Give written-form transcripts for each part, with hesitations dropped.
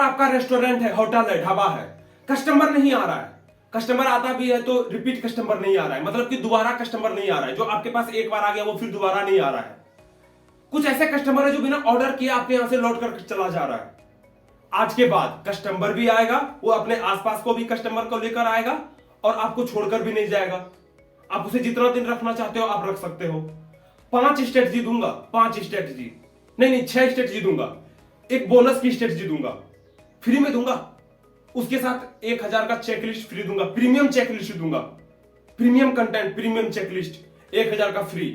आपका रेस्टोरेंट है, होटल है, ढाबा है, कस्टमर नहीं आ रहा है, कस्टमर आता भी है तो रिपीट कस्टमर नहीं आ रहा है, मतलब कि दोबारा कस्टमर नहीं आ रहा है, जो आपके पास एक बार आ गया वो फिर दोबारा नहीं आ रहा है। कुछ ऐसे कस्टमर है जो बिना ऑर्डर किए आपके यहां से लौट कर चला जा रहा है। आज के बाद कस्टमर भी आएगा, वो अपने आसपास को भी कस्टमर को लेकर आएगा और आपको छोड़कर भी नहीं जाएगा। आप उसे जितना दिन रखना चाहते हो आप रख सकते हो। 5 स्ट्रेटजी दूंगा, 5 स्ट्रेटजी नहीं 6 स्ट्रेटजी दूंगा। एक बोनस की स्ट्रेटजी दूंगा, फ्री में दूंगा। उसके साथ 1000 का चेकलिस्ट फ्री दूंगा, प्रीमियम चेकलिस्ट दूंगा, प्रीमियम कंटेंट, प्रीमियम चेकलिस्ट 1000 का फ्री।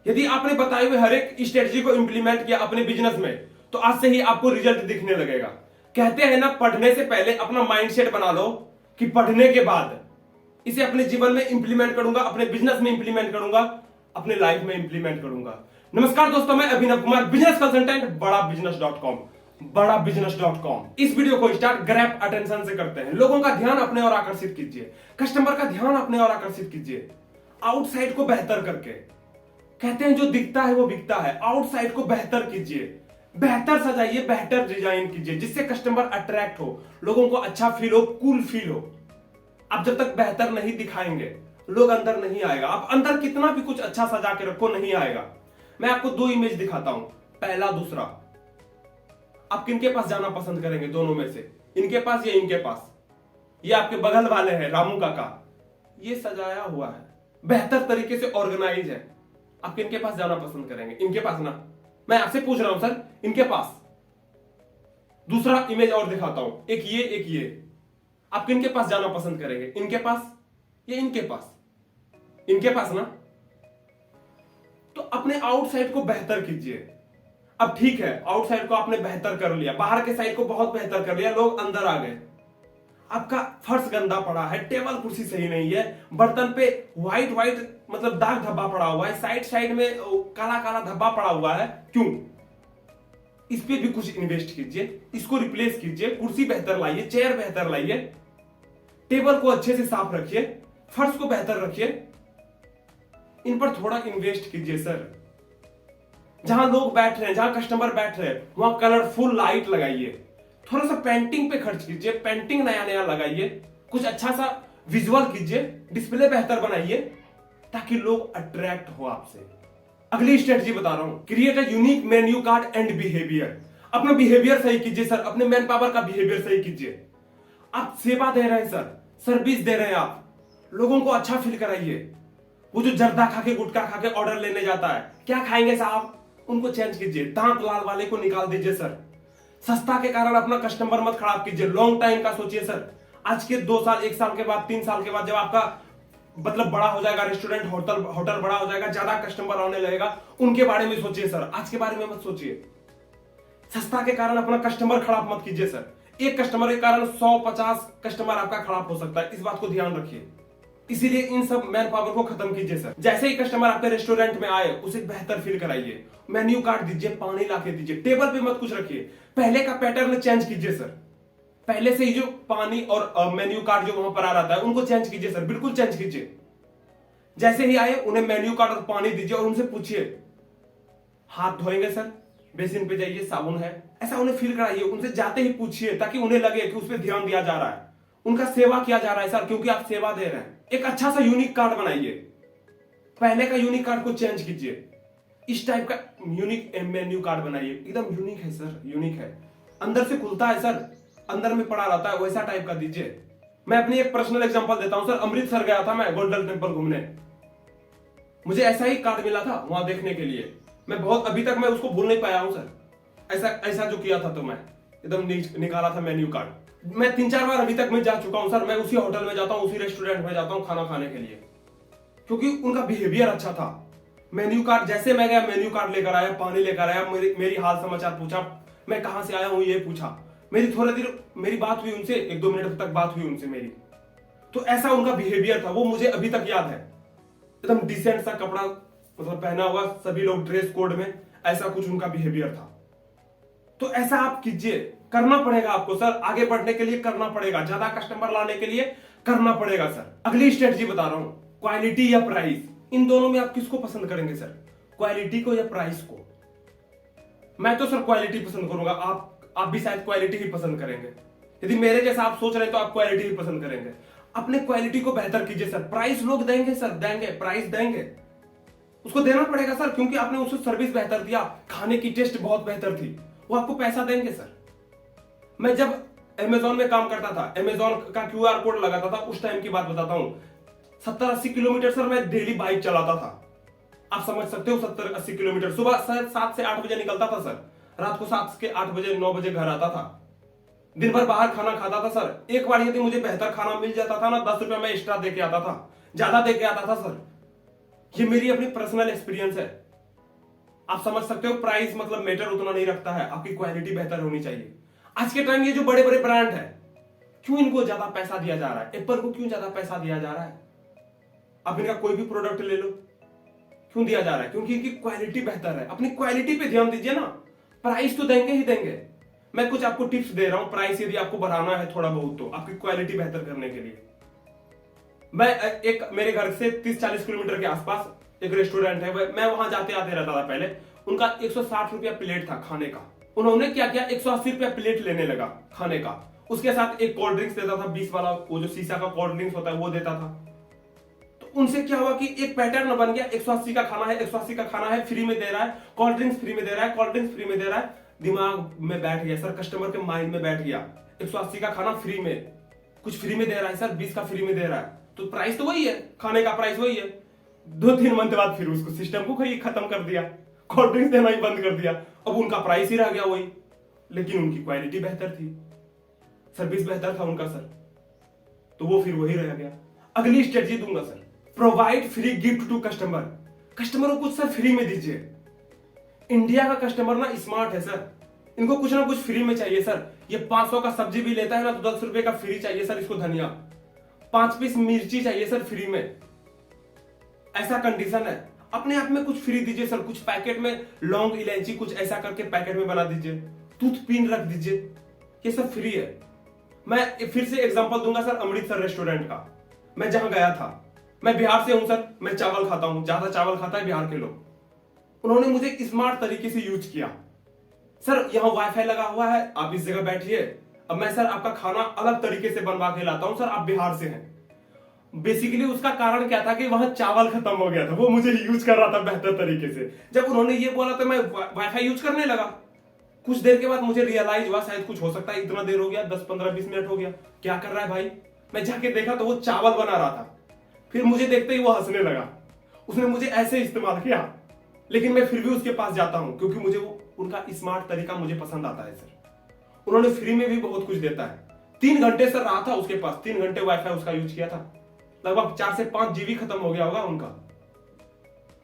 यदि आपने बताए हुए हर एक स्ट्रेटजी को इंप्लीमेंट किया अपने बिजनेस में तो आज से ही आपको रिजल्ट दिखने लगेगा। कहते हैं ना, पढ़ने से पहले अपना माइंडसेट बना लो कि पढ़ने के बाद इसे अपने जीवन में इंप्लीमेंट करूंगा, अपने बिजनेस में इंप्लीमेंट करूंगा, अपने लाइफ में इंप्लीमेंट करूंगा। नमस्कार दोस्तों, मैं अभिनव कुमार, बिजनेस कंसल्टेंट, बड़ा बिजनेस.com। इस वीडियो को स्टार्ट ग्रैब अटेंशन से करते हैं। लोगों का ध्यान अपने और आकर्षित कीजिए, कस्टमर का ध्यान अपने और आकर्षित कीजिए, आउटसाइड को बेहतर करके। कहते हैं जो दिखता है वो बिकता है, आउटसाइड को बेहतर कीजिए, बेहतर सजाइए, बेहतर डिजाइन कीजिए, जिससे कस्टमर अट्रैक्ट हो, लोगों को अच्छा फील हो, कूल फील हो। आप जब तक बेहतर नहीं दिखाएंगे लोग अंदर नहीं आएगा। आप अंदर कितना भी कुछ अच्छा सजा के रखो, नहीं आएगा। मैं आपको 2 इमेज दिखाता हूं, पहला दूसरा। आप किनके पास जाना पसंद करेंगे दोनों में से? इनके पास या इनके पास? ये आपके बगल वाले हैं, रामू काका, ये सजाया हुआ है, बेहतर तरीके से ऑर्गेनाइज है। आप किनके पास जाना पसंद करेंगे? इनके पास ना। मैं आपसे पूछ रहा हूं सर, इनके पास। दूसरा इमेज और दिखाता हूं, एक ये, एक ये। आप किनके पास जाना पसंद करेंगे? इनके पास या इनके पास? इनके पास ना। तो अपने आउटसाइड को बेहतर कीजिए। अब ठीक है, आउटसाइड को आपने बेहतर कर लिया, बाहर के साइड को बहुत बेहतर कर लिया, लोग अंदर आ गए। आपका फर्श गंदा पड़ा है, टेबल कुर्सी सही नहीं है, बर्तन पे व्हाइट मतलब दाग धब्बा पड़ा हुआ है, साइड में काला काला धब्बा पड़ा हुआ है। क्यों? इस पे भी कुछ इन्वेस्ट कीजिए, इसको रिप्लेस कीजिए, कुर्सी बेहतर लाइए, चेयर बेहतर लाइए, टेबल को अच्छे से साफ रखिए, फर्श को बेहतर रखिए। इन पर थोड़ा इन्वेस्ट कीजिए सर। जहां लोग बैठ रहे हैं, जहां कस्टमर बैठ रहे हैं, वहां कलरफुल लाइट लगाइए। थोड़ा सा पेंटिंग पे खर्च कीजिए, पेंटिंग नया लगाइए, कुछ अच्छा सा विजुअल कीजिए, डिस्प्ले बेहतर बनाइए, ताकि लोग अट्रैक्ट हो आपसे। अगली स्ट्रेटजी बता रहा हूं, create a unique menu card and behaviour. अपना बिहेवियर सही कीजिए सर, अपने मैन पावर का बिहेवियर सही कीजिए। आप सेवा दे रहे हैं सर, सर्विस दे रहे हैं, आप लोगों को अच्छा फील कराइए। वो जो जर्दा खा के, गुटखा खा के ऑर्डर लेने जाता है, क्या खाएंगे साहब, उनको चेंज कीजिए, दांत लाल वाले को निकाल दीजिए सर। सस्ता के कारण अपना कस्टमर मत खराब कीजिए, लॉन्ग टाइम का सोचिए सर। आज के 2 साल, 1 साल के बाद, 3 साल के बाद जब आपका मतलब बड़ा हो जाएगा, रेस्टोरेंट, होटल बड़ा हो जाएगा, ज्यादा कस्टमर आने लगेगा, उनके बारे में सोचिए सर, आज के बारे में मत सोचिए। सस्ता के कारण अपना कस्टमर खराब मत कीजिए सर। एक कस्टमर के कारण 100-50 कस्टमर आपका खराब हो सकता है, इस बात को ध्यान रखिए। इसीलिए इन सब मैन पावर को खत्म कीजिए सर। जैसे ही कस्टमर आपके रेस्टोरेंट में आए, उसे बेहतर फील कराइए, मेन्यू कार्ड दीजिए, पानी ला के दीजिए, टेबल पे मत कुछ रखिए, पहले का पैटर्न चेंज कीजिए सर। पहले से ही जो पानी और मेन्यू कार्ड जो वहां पर आ रहा है उनको चेंज कीजिए सर, बिल्कुल चेंज कीजिए। जैसे ही आए उन्हें मेन्यू कार्ड और पानी दीजिए और उनसे पूछिए, हाथ धोएंगे सर? बेसिन पे जाइए, साबुन है, ऐसा उन्हें फील कराइए। उनसे जाते ही पूछिए, ताकि उन्हें लगे कि उस पर ध्यान दिया जा रहा है, उनका सेवा किया जा रहा है सर, क्योंकि आप सेवा दे रहे हैं। एक अच्छा सा यूनिक कार्ड बनाइए, पहले का यूनिक कार्ड को चेंज कीजिए, इस टाइप का यूनिक मेन्यू कार्ड बनाइए। एकदम यूनिक है सर, यूनिक है, अंदर से खुलता है सर, अंदर में पड़ा रहता है, वैसा टाइप का दीजिए। मैं अपनी एक पर्सनल एग्जांपल देता हूं सर। अमृतसर गया था मैं, गोल्डन टेंपल घूमने, मुझे ऐसा ही कार्ड मिला था वहां देखने के लिए। मैं बहुत, अभी तक मैं उसको भूल नहीं पाया हूं सर। ऐसा जो किया था, तो मैं एकदम निकाला था मेन्यू कार्ड। मैं 3-4 बार अभी तक मैं जा चुका हूं सर। मैं उसी होटल में जाता हूं, उसी रेस्टोरेंट में जाता हूं खाना खाने के लिए, क्योंकि उनका बिहेवियर अच्छा था। मेन्यू कार्ड, जैसे मैं गया मेन्यू कार्ड लेकर आया, पानी लेकर आया, मेरी हाल समाचार पूछा, मैं कहां से आया हूं ये पूछा, मेरी थोड़ी देर मेरी बात हुई उनसे, 1-2 मिनट तक बात हुई उनसे मेरी। तो ऐसा उनका बिहेवियर था, वो मुझे अभी तक याद है। एकदम डिसेंट सा कपड़ा मतलब पहना हुआ, सभी लोग ड्रेस कोड में, ऐसा कुछ उनका बिहेवियर था। तो ऐसा आप कीजिए, करना पड़ेगा आपको सर, आगे बढ़ने के लिए करना पड़ेगा, ज्यादा कस्टमर लाने के लिए करना पड़ेगा सर। अगली स्ट्रेटजी बता रहा हूं, क्वालिटी या प्राइस, इन दोनों में आप किसको पसंद करेंगे सर? क्वालिटी को या प्राइस को? मैं तो सर क्वालिटी पसंद करूंगा। आप आप भी शायद क्वालिटी ही पसंद करेंगे। यदि मेरे जैसा आप सोच रहे हैं तो आप क्वालिटी ही पसंद करेंगे। अपने क्वालिटी को बेहतर कीजिए सर। प्राइस लोग देंगे सर, देंगे, प्राइस देंगे, उसको देना पड़ेगा सर, क्योंकि आपने उसको सर्विस बेहतर दिया, खाने की टेस्ट बहुत बेहतर थी, वो आपको पैसा देंगे सर। मैं जब अमेजोन में काम करता था, अमेजोन का क्यूआर कोड लगाता था, उस टाइम की बात बताता हूं, 70-80 किलोमीटर सर मैं डेली बाइक चलाता था। आप समझ सकते हो 70-80 किलोमीटर। सुबह 7 से 8 बजे निकलता था सर, रात को 7 से 8 बजे 9 बजे घर आता था। दिन भर बाहर खाना खाता था सर। एक बार यदि मुझे बेहतर खाना मिल जाता था ना, 10 रुपया मैं एक्स्ट्रा देके आता था, ज्यादा देके आता था सर। ये मेरी अपनी पर्सनल एक्सपीरियंस है। आप समझ सकते हो, प्राइस मतलब मैटर उतना नहीं रखता है, आपकी क्वालिटी बेहतर होनी चाहिए। आज के टाइम ये जो बड़े बड़े ब्रांड है, क्यों इनको ज्यादा पैसा दिया जा रहा है? एप्पल को क्यों ज्यादा पैसा दिया जा रहा है? आप इनका कोई भी प्रोडक्ट ले लो, क्यों दिया जा रहा है? क्योंकि इनकी क्वालिटी बेहतर है। अपनी क्वालिटी पे ध्यान दीजिए ना। प्राइस तो देंगे ही देंगे। मैं कुछ आपको टिप्स दे रहा हूं, प्राइस यदि आपको बढ़ाना है थोड़ा बहुत तो आपकी क्वालिटी बेहतर करने के लिए। मैं एक मेरे घर से 30-40 किलोमीटर के आसपास एक रेस्टोरेंट है, मैं वहां जाते आते रहता था पहले। उनका 160 रुपया प्लेट था खाने का। उन्होंने क्या किया, 180 रुपया प्लेट लेने लगा खाने का। उसके साथ एक कोल्ड ड्रिंक्स देता था, 20 वाला, वो जो शीशा का कोल्ड ड्रिंक्स होता है वो देता था। तो उनसे क्या हुआ कि एक पैटर्न बन गया, 180 का खाना है, 180 का खाना है, फ्री में दे रहा है, कोल्ड ड्रिंक्स फ्री में दे रहा है, कोल्ड ड्रिंक्स फ्री में दे रहा है। दिमाग में बैठ गया सर, कस्टमर के माइंड में बैठ गया, 180 का खाना फ्री में, कुछ फ्री में दे रहा है सर, 20 का फ्री में दे रहा है, तो प्राइस तो वही है, खाने का प्राइस वही है। 2-3 मंथ बाद फिर उसको सिस्टम को खत्म कर दिया, कोल्ड ड्रिंक्स देना ही बंद कर दिया। अब उनका प्राइस ही रह गया वही, लेकिन उनकी क्वालिटी बेहतर थी, सर्विस बेहतर था उनका सर, तो वो फिर वही रह गया। अगली स्ट्रेटजी दूंगा sir, provide free gift to customer. Customer को कुछ सर फ्री में दीजिए। इंडिया का कस्टमर ना स्मार्ट है सर, इनको कुछ ना कुछ फ्री में चाहिए सर। ये 500 का सब्जी भी लेता है ना तो 10 रुपए का फ्री चाहिए सर इसको, धनिया 5 पीस मिर्ची चाहिए सर फ्री में, ऐसा कंडीशन है। अपने आप में कुछ फ्री दीजिए सर, कुछ पैकेट में लौंग इलायची कुछ ऐसा करके पैकेट में बना दीजिए, टूथपिन रख दीजिए, ये सब फ्री है। मैं फिर से एग्जांपल दूंगा सर अमृतसर रेस्टोरेंट का। मैं जहां गया था, मैं बिहार से हूं सर, मैं चावल खाता हूं, ज्यादा चावल खाता है बिहार के लोग। उन्होंने मुझे स्मार्ट तरीके से यूज किया। सर यहाँ वाईफाई लगा हुआ है, आप इस जगह बैठिए, अब मैं सर आपका खाना अलग तरीके से बनवा के लाता हूं सर, आप बिहार से हैं। बेसिकली उसका कारण क्या था कि वहां चावल खत्म हो गया था, वो मुझे यूज कर रहा था बेहतर तरीके से। जब उन्होंने ये बोला तो मैं वाईफाई यूज करने लगा। कुछ देर के बाद मुझे रियलाइज हुआ शायद कुछ हो सकता है, इतना देर हो गया, 10-15-20 मिनट हो गया, क्या कर रहा है भाई। मैं जाके देखा तो वो चावल बना रहा था। फिर मुझे देखते ही वो हंसने लगा, उसने मुझे ऐसे इस्तेमाल किया, लेकिन मैं फिर भी उसके पास जाता हूं क्योंकि मुझे वो उनका स्मार्ट तरीका मुझे पसंद आता है सर। उन्होंने फ्री में भी बहुत कुछ देता है। 3 घंटे सर रहा था उसके पास, 3 घंटे वाईफाई उसका यूज किया था, लगभग 4 से 5 जीबी खत्म हो गया होगा उनका।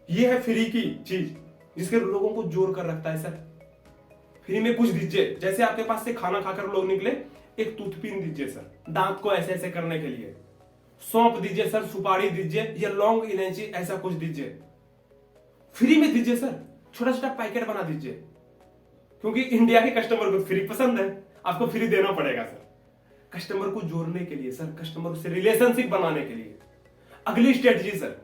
ये है फ्री की चीज जिसके लोगों को जोड़ कर रखता है सर। फ्री में कुछ दीजिए, जैसे आपके पास से खाना खाकर लोग निकले, एक टूथपिन दीजिए सर, दांत को ऐसे ऐसे करने के लिए, सौंप दीजिए सर, सुपारी दीजिए, या लौंग इलायची ऐसा कुछ दीजिए, फ्री में दीजिए सर, छोटा छोटा पैकेट बना दीजिए, क्योंकि इंडिया के कस्टमर को फ्री पसंद है, आपको फ्री देना पड़ेगा सर, कस्टमर को जोड़ने के लिए सर, कस्टमर से रिलेशनशिप बनाने के लिए। अगली स्ट्रेटजी सर,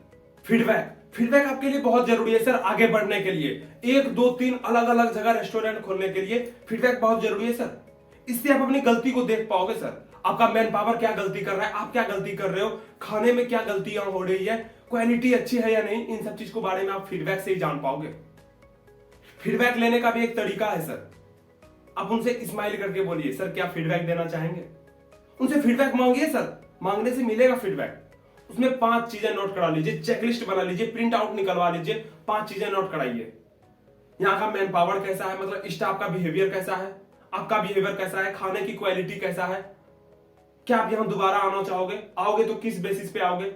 फीडबैक। फीडबैक आपके लिए बहुत जरूरी है सर, आगे बढ़ने के लिए, 1, 2, 3 अलग अलग जगह रेस्टोरेंट खोलने के लिए फीडबैक बहुत जरूरी है सर। इससे आप अपनी गलती को देख पाओगे सर, आपका मैन पावर क्या गलती कर रहा है, आप क्या गलती कर रहे हो, खाने में क्या गलतियां हो रही है, क्वालिटी अच्छी है या नहीं, इन सब चीज को बारे में आप फीडबैक से ही जान पाओगे। फीडबैक लेने का भी एक तरीका है सर, आप उनसे स्माइल करके बोलिए, सर क्या फीडबैक देना चाहेंगे, उनसे फीडबैक मांगिए सर, मांगने से मिलेगा फीडबैक। उसमें 5 चीजें नोट करा लीजिए, चेकलिस्ट बना लीजिए, प्रिंट आउट निकलवा लीजिए, 5 चीजें नोट कराइए। यहाँ का मैन पावर कैसा है, मतलब स्टाफ का बिहेवियर कैसा है, आपका बिहेवियर कैसा है, खाने की क्वालिटी कैसा है, क्या आप यहाँ दोबारा आना चाहोगे, आओगे तो किस बेसिस पे आओगे,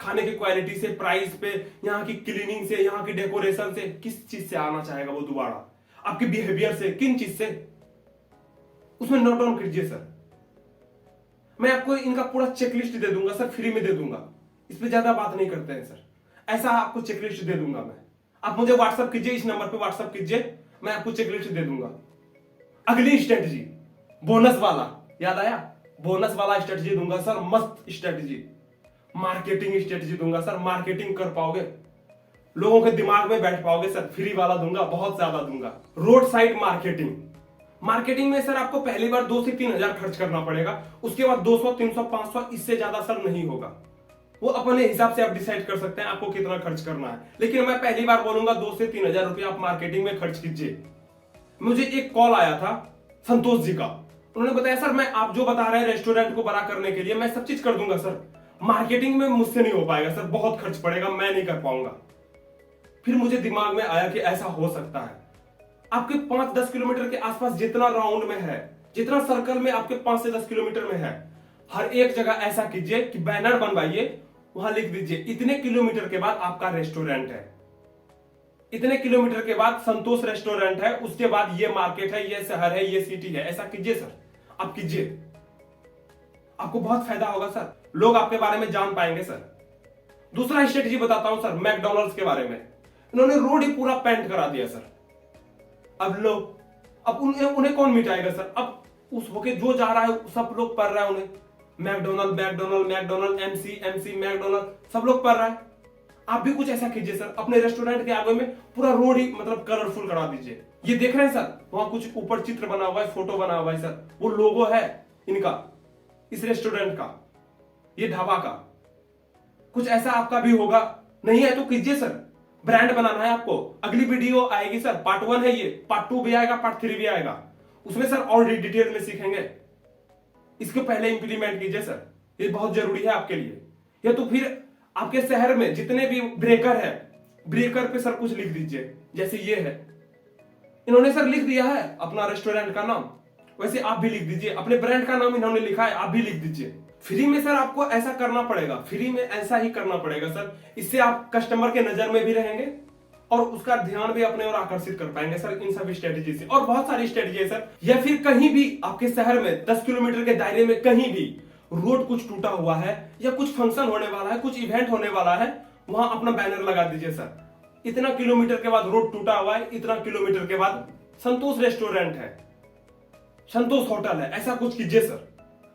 खाने की क्वालिटी से, प्राइस पे, यहाँ की क्लीनिंग से, यहाँ की डेकोरेशन से, किस चीज से आना चाहेगा वो दोबारा, आपके बिहेवियर से, किन चीज से, उसमें नोट डाउन कीजिए सर। मैं आपको इनका पूरा चेकलिस्ट दे दूंगा सर, फ्री में दे दूंगा, इस पे ज्यादा बात नहीं करते हैं सर, ऐसा आपको चेकलिस्ट दे दूंगा मैं। आप मुझे व्हाट्सअप कीजिए, इस नंबर पे व्हाट्सअप कीजिए, मैं आपको चेकलिस्ट दे दूंगा। अगली स्ट्रेटजी, बोनस वाला, याद आया, बोनस वाला स्ट्रेटजी दूंगा सर, मस्त स्ट्रेटजी, मार्केटिंग स्ट्रेटजी दूंगा सर, मार्केटिंग कर पाओगे, लोगों के दिमाग में बैठ पाओगे सर, फ्री वाला दूंगा, बहुत ज्यादा दूंगा। रोड साइड मार्केटिंग, मार्केटिंग में सर आपको पहली बार 2 से 3 हजार खर्च करना पड़ेगा, उसके बाद 200, 300, 500, इससे ज्यादा सर नहीं होगा। वो अपने हिसाब से आप डिसाइड कर सकते हैं आपको कितना खर्च करना है, लेकिन मैं पहली बार बोलूंगा 2 से 3 हजार रुपया आप मार्केटिंग में खर्च कीजिए। मुझे एक कॉल आया था संतोष जी का, उन्होंने बताया सर मैं आप जो बता रहे हैं रेस्टोरेंट को बड़ा करने के लिए मैं सब चीज कर दूंगा सर, मार्केटिंग में मुझसे नहीं हो पाएगा सर, बहुत खर्च पड़ेगा, मैं नहीं कर पाऊंगा। फिर मुझे दिमाग में आया कि ऐसा हो सकता है। आपके 5-10 किलोमीटर के आसपास जितना राउंड में है, जितना सर्कल में आपके 5 से 10 किलोमीटर में है, हर एक जगह ऐसा कीजिए कि बैनर बनवाइए, वहां लिख दीजिए इतने किलोमीटर के बाद आपका रेस्टोरेंट है, इतने किलोमीटर के बाद संतोष रेस्टोरेंट है, उसके बाद ये मार्केट है, ये शहर है, ये सिटी है। ऐसा कीजिए सर, आप कीजिए, आपको बहुत फायदा होगा सर, लोग आपके बारे में जान पाएंगे सर। दूसरा स्ट्रेटजी बताता हूं सर, मैकडॉनल्ड्स के बारे में। इन्होंने रोड ही पूरा पेंट करा दिया सर। अब लोग, अब उन्हें कौन मिटाएगा सर? अब उस होके जो जा रहा है सब लोग पढ़ रहा है उन्हें, McDonald McDonald McDonald, MC MC McDonald, सब लोग पढ़ रहा है। आप भी कुछ ऐसा कीजिए सर, अपने रेस्टोरेंट के आगे में पूरा रोड ही मतलब कलरफुल करा दीजिए। ये देख रहे हैं सर, वहां कुछ ऊपर चित्र बना हुआ है, फोटो बना हुआ है सर, वो लोगो है इनका, इस रेस्टोरेंट का, ये ढाबा का। कुछ ऐसा आपका भी होगा, नहीं है तो कीजिए सर, ब्रांड बनाना है आपको। अगली वीडियो आएगी सर, पार्ट 1 है ये, पार्ट 2 भी आएगा, पार्ट 3 भी आएगा, उसमें सर और डिटेल में सीखेंगे। इसको पहले इंप्लीमेंट कीजिए सर, ये बहुत जरूरी है आपके लिए। या तो फिर आपके शहर में जितने भी ब्रेकर है, ब्रेकर पे सर कुछ लिख दीजिए, जैसे ये है, इन्होंने सर लिख दिया है अपना रेस्टोरेंट का नाम, वैसे आप भी लिख दीजिए, अपने ब्रांड का नाम इन्होंने लिखा है, आप भी लिख दीजिए। फ्री में सर आपको ऐसा करना पड़ेगा, फ्री में ऐसा ही करना पड़ेगा सर, इससे आप कस्टमर के नजर में भी रहेंगे और उसका ध्यान भी अपने और आकर्षित कर पाएंगे सर, इन सब स्ट्रेटेजी से। और बहुत सारी स्ट्रेटेजी है सर। या फिर कहीं भी आपके शहर में 10 किलोमीटर के दायरे में कहीं भी रोड कुछ टूटा हुआ है या कुछ फंक्शन होने वाला है, कुछ इवेंट होने वाला है, वहां अपना बैनर लगा दीजिए सर, इतना किलोमीटर के बाद रोड टूटा हुआ है, इतना किलोमीटर के बाद संतोष रेस्टोरेंट है, संतोष होटल है, ऐसा कुछ कीजिए सर।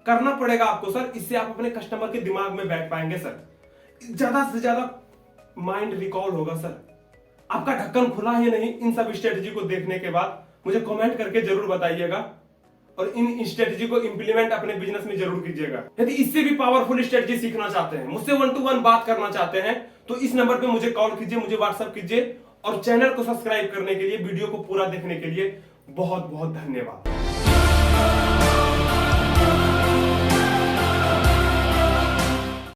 करना पड़ेगा आपको सर, इससे आप अपने कस्टमर के दिमाग में बैठ पाएंगे सर, ज्यादा से ज्यादा माइंड रिकॉल होगा सर। आपका ढक्कन खुला है या नहीं, इन सब स्ट्रेटेजी को देखने के बाद मुझे कमेंट करके जरूर बताइएगा और इन स्ट्रेटेजी को इंप्लीमेंट अपने बिजनेस में जरूर कीजिएगा। यदि इससे भी पावरफुल स्ट्रेटेजी सीखना चाहते हैं, मुझसे 1 to 1 बात करना चाहते हैं, तो इस नंबर पे मुझे कॉल कीजिए, मुझे व्हाट्सएप कीजिए। और चैनल को सब्सक्राइब करने के लिए, वीडियो को पूरा देखने के लिए बहुत बहुत धन्यवाद।